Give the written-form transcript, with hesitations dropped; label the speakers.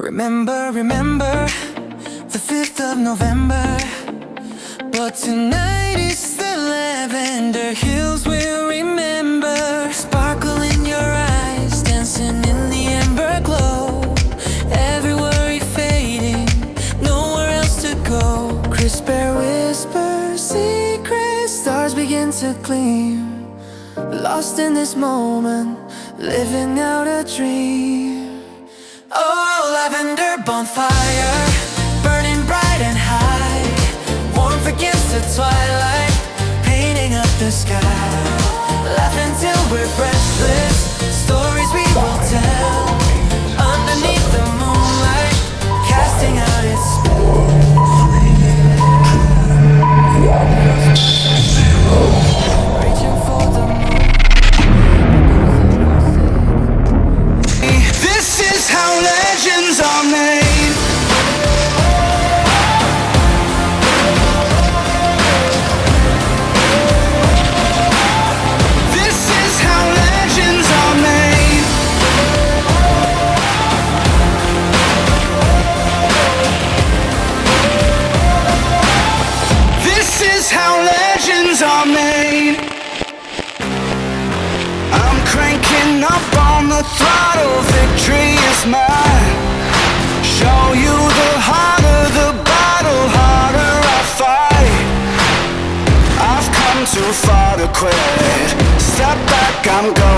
Speaker 1: Remember the 5th of November. But tonight it's the Lavender Hills we'll remember. Sparkle in your eyes, dancing in the amber glow. Every worry fading, nowhere else to go. Crisp air whispers, secrets, stars begin to gleam. Lost in this moment, living out a dream. Oh, lavender bonfire, burning bright and high. Warmth against the twilight, painting up the sky. Laughing till we're breathless, stories we will tell. Underneath the moonlight, casting out its spell. Reaching for the moon. This is how legends are made. I'm cranking up on the throttle, victory is mine. Show you the harder the battle, harder I fight. I've come too far to quit. Step back, I'm going.